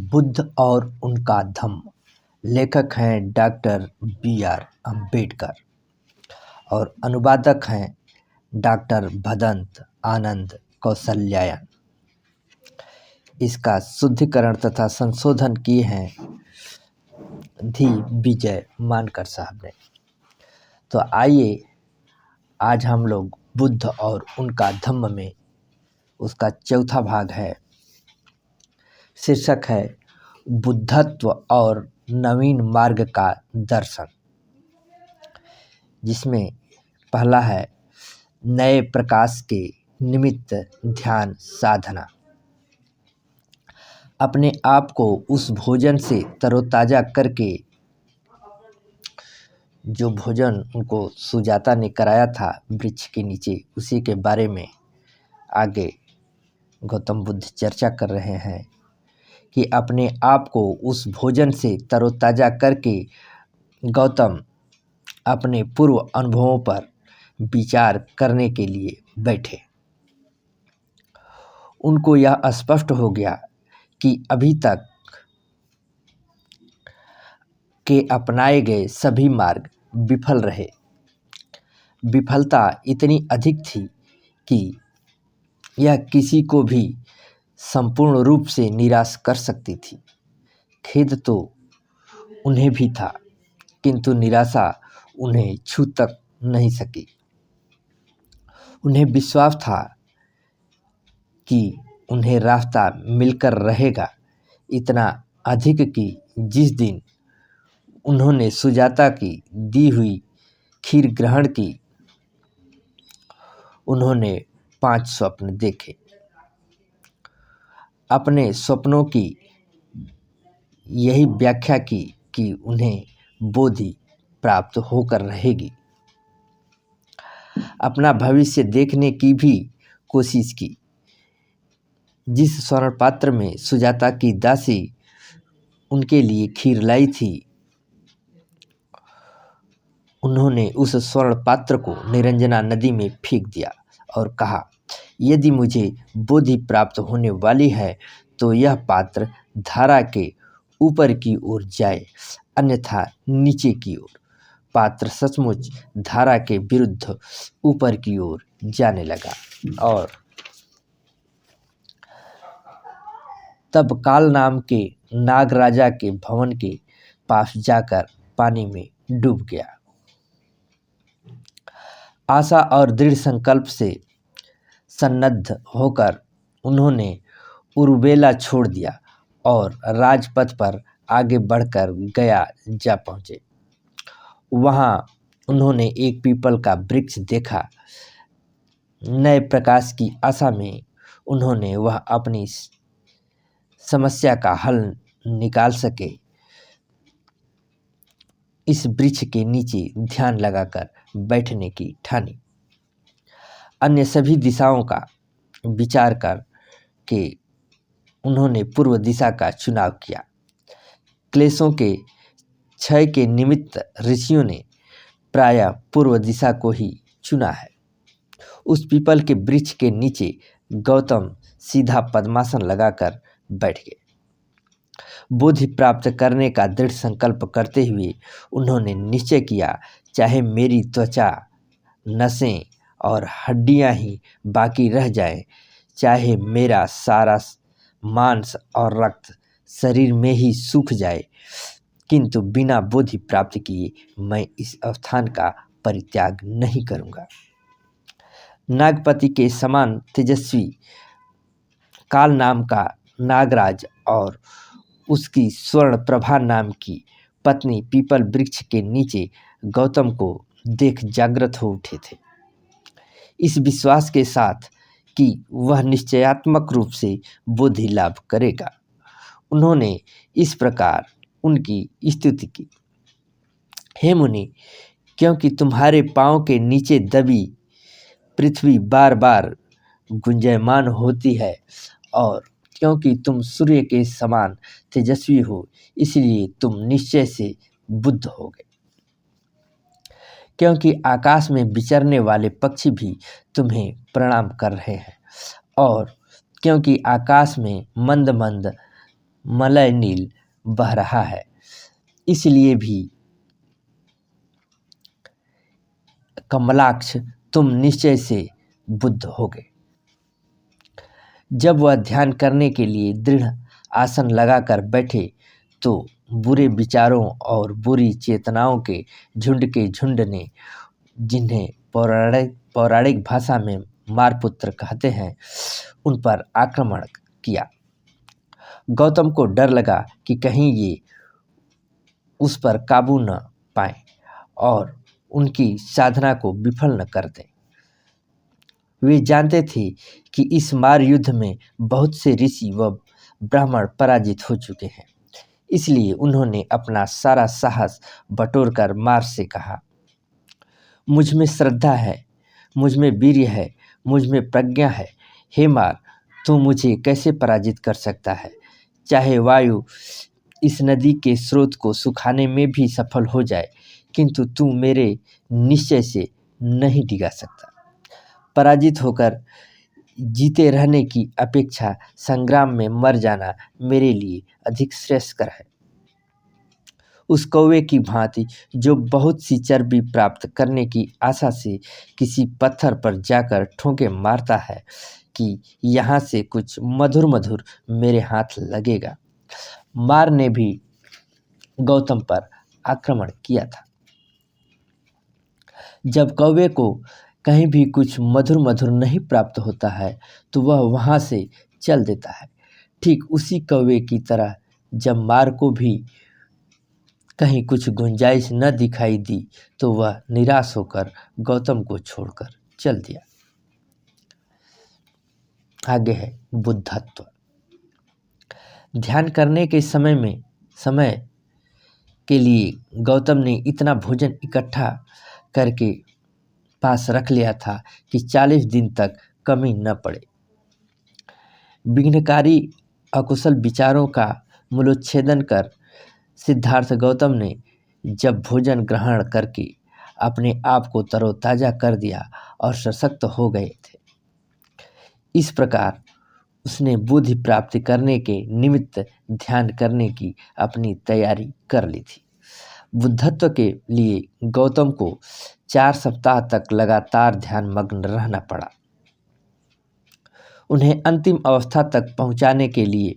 बुद्ध और उनका धम्म। लेखक हैं डॉक्टर बी.आर. अम्बेडकर और अनुवादक हैं डॉक्टर भदंत आनंद कौसल्यायन। इसका शुद्धिकरण तथा संशोधन किए हैं धी विजय मानकर साहब ने। तो आइए आज हम लोग बुद्ध और उनका धम्म में उसका चौथा भाग है। शीर्षक है बुद्धत्व और नवीन मार्ग का दर्शन, जिसमें पहला है नए प्रकाश के निमित्त ध्यान साधना। अपने आप को उस भोजन से तरोताजा करके, जो भोजन उनको सुजाता ने कराया था वृक्ष के नीचे, उसी के बारे में आगे गौतम बुद्ध चर्चा कर रहे हैं कि अपने आप को उस भोजन से तरोताजा करके गौतम अपने पूर्व अनुभवों पर विचार करने के लिए बैठे। उनको यह स्पष्ट हो गया कि अभी तक के अपनाए गए सभी मार्ग विफल रहे। विफलता इतनी अधिक थी कि यह किसी को भी संपूर्ण रूप से निराश कर सकती थी। खेद तो उन्हें भी था, किंतु निराशा उन्हें छू तक नहीं सकी। उन्हें विश्वास था कि उन्हें रास्ता मिलकर रहेगा, इतना अधिक कि जिस दिन उन्होंने सुजाता की दी हुई खीर ग्रहण की, उन्होंने 5 स्वप्न देखे। अपने स्वप्नों की यही व्याख्या की कि उन्हें बोधि प्राप्त होकर रहेगी। अपना भविष्य देखने की भी कोशिश की। जिस स्वर्ण पात्र में सुजाता की दासी उनके लिए खीर लाई थी, उन्होंने उस स्वर्ण पात्र को निरंजना नदी में फेंक दिया और कहा, यदि मुझे बोधि प्राप्त होने वाली है तो यह पात्र धारा के ऊपर की ओर जाए, अन्यथा नीचे की ओर। पात्र सचमुच धारा के विरुद्ध ऊपर की ओर जाने लगा और तब काल नाम के नागराजा के भवन के पास जाकर पानी में डूब गया। आशा और दृढ़ संकल्प से सन्नद्ध होकर उन्होंने उरुवेला छोड़ दिया और राजपथ पर आगे बढ़कर गया जा पहुँचे। वहाँ उन्होंने एक पीपल का वृक्ष देखा। नए प्रकाश की आशा में उन्होंने वह अपनी समस्या का हल निकाल सके, इस वृक्ष के नीचे ध्यान लगाकर बैठने की ठानी। अन्य सभी दिशाओं का विचार कर के उन्होंने पूर्व दिशा का चुनाव किया। क्लेशों के क्षय के निमित्त ऋषियों ने प्रायः पूर्व दिशा को ही चुना है। उस पीपल के वृक्ष के नीचे गौतम सीधा पद्मासन लगाकर बैठ गए। बोधि प्राप्त करने का दृढ़ संकल्प करते हुए उन्होंने निश्चय किया, चाहे मेरी त्वचा, नसें और हड्डियां ही बाकी रह जाएं, चाहे मेरा सारा मांस और रक्त शरीर में ही सूख जाए, किंतु बिना बोधि प्राप्त किए मैं इस स्थान का परित्याग नहीं करूंगा। नागपति के समान तेजस्वी काल नाम का नागराज और उसकी स्वर्ण प्रभा नाम की पत्नी पीपल वृक्ष के नीचे गौतम को देख जागृत हो उठे थे, इस विश्वास के साथ कि वह निश्चयात्मक रूप से बोधि लाभ करेगा। उन्होंने इस प्रकार उनकी स्तुति की, हे मुनि, क्योंकि तुम्हारे पांव के नीचे दबी पृथ्वी बार बार गुंजायमान होती है और क्योंकि तुम सूर्य के समान तेजस्वी हो, इसलिए तुम निश्चय से बुद्ध हो गए। क्योंकि आकाश में विचरने वाले पक्षी भी तुम्हें प्रणाम कर रहे हैं और क्योंकि आकाश में मंद मंद मलय नील बह रहा है, इसलिए भी कमलाक्ष तुम निश्चय से बुद्ध होगे। जब वह ध्यान करने के लिए दृढ़ आसन लगाकर बैठे तो बुरे विचारों और बुरी चेतनाओं के झुंड ने, जिन्हें पौराणिक भाषा में मारपुत्र कहते हैं, उन पर आक्रमण किया। गौतम को डर लगा कि कहीं ये उस पर काबू न पाएं और उनकी साधना को विफल न कर दें। वे जानते थे कि इस मार युद्ध में बहुत से ऋषि व ब्राह्मण पराजित हो चुके हैं, इसलिए उन्होंने अपना सारा साहस बटोरकर मार से कहा, मुझ में श्रद्धा है, मुझ में वीर्य है, मुझ में प्रज्ञा है। हे मार, तू मुझे कैसे पराजित कर सकता है? चाहे वायु इस नदी के स्रोत को सुखाने में भी सफल हो जाए, किंतु तू मेरे निश्चय से नहीं डिगा सकता। पराजित होकर जीते रहने की अपेक्षा संग्राम में मर जाना मेरे लिए अधिक श्रेयस्कर है। उस कौवे की भांति जो बहुत सी चर्बी प्राप्त करने की आशा से किसी पत्थर पर जाकर ठोंके मारता है कि यहाँ से कुछ मधुर मधुर मेरे हाथ लगेगा। मार ने भी गौतम पर आक्रमण किया था। जब कौवे को कहीं भी कुछ मधुर मधुर नहीं प्राप्त होता है तो वह वहाँ से चल देता है। ठीक उसी कौवे की तरह जब मार को भी कहीं कुछ गुंजाइश न दिखाई दी तो वह निराश होकर गौतम को छोड़कर चल दिया। आगे है बुद्धत्व। ध्यान करने के समय के लिए गौतम ने इतना भोजन इकट्ठा करके पास रख लिया था कि 40 दिन तक कमी न पड़े। विघ्नकारी अकुशल विचारों का मूलोच्छेदन कर सिद्धार्थ गौतम ने जब भोजन ग्रहण करके अपने आप को तरोताजा कर दिया और सशक्त हो गए थे, इस प्रकार उसने बुद्धि प्राप्ति करने के निमित्त ध्यान करने की अपनी तैयारी कर ली थी। बुद्धत्व के लिए गौतम को 4 सप्ताह तक लगातार ध्यान मग्न रहना पड़ा। उन्हें अंतिम अवस्था तक पहुंचाने के लिए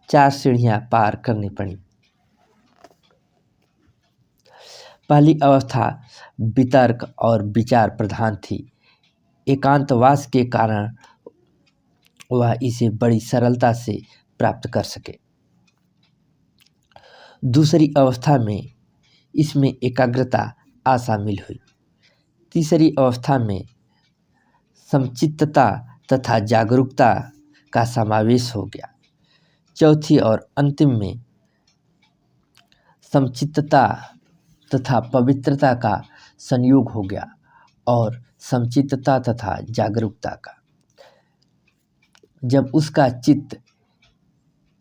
4 सीढ़ियां पार करनी पड़ी। पहली अवस्था वितर्क और विचार प्रधान थी। एकांतवास के कारण वह इसे बड़ी सरलता से प्राप्त कर सके। दूसरी अवस्था में इसमें एकाग्रता अशामिल हुई। तीसरी अवस्था में समचित्तता तथा जागरूकता का समावेश हो गया। चौथी और अंतिम में समचित्तता तथा पवित्रता का संयोग हो गया और समचित्तता तथा जागरूकता का। जब उसका चित्त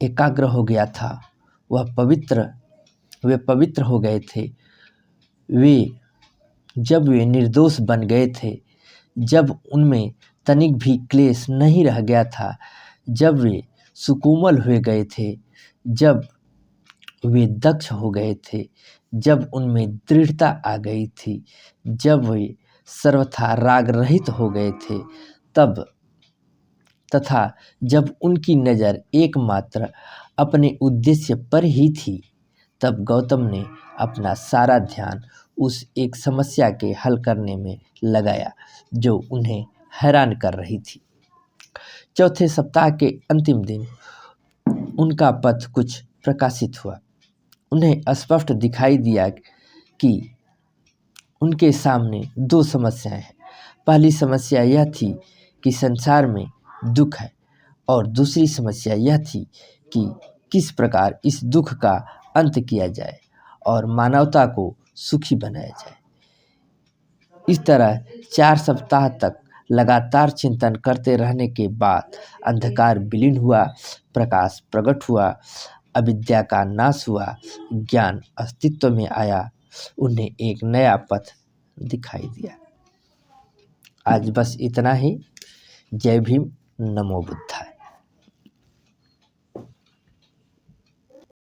एकाग्र हो गया था, वे पवित्र हो गए थे, जब वे निर्दोष बन गए थे, जब उनमें तनिक भी क्लेश नहीं रह गया था, जब वे सुकोमल हो गए थे, जब वे दक्ष हो गए थे, जब उनमें दृढ़ता आ गई थी, जब वे सर्वथा राग रहित हो गए थे, तथा जब उनकी नज़र एकमात्र अपने उद्देश्य पर ही थी, तब गौतम ने अपना सारा ध्यान उस एक समस्या के हल करने में लगाया जो उन्हें हैरान कर रही थी। चौथे सप्ताह के अंतिम दिन उनका पथ कुछ प्रकाशित हुआ। उन्हें स्पष्ट दिखाई दिया कि उनके सामने 2 समस्याएं हैं। पहली समस्या यह थी कि संसार में दुख है और दूसरी समस्या यह थी कि किस प्रकार इस दुख का अंत किया जाए और मानवता को सुखी बनाया जाए। इस तरह 4 सप्ताह तक लगातार चिंतन करते रहने के बाद अंधकार विलीन हुआ, प्रकाश प्रकट हुआ, अविद्या का नाश हुआ, ज्ञान अस्तित्व में आया, उन्हें एक नया पथ दिखाई दिया। आज बस इतना ही। जय भीम, नमो बुद्धाय।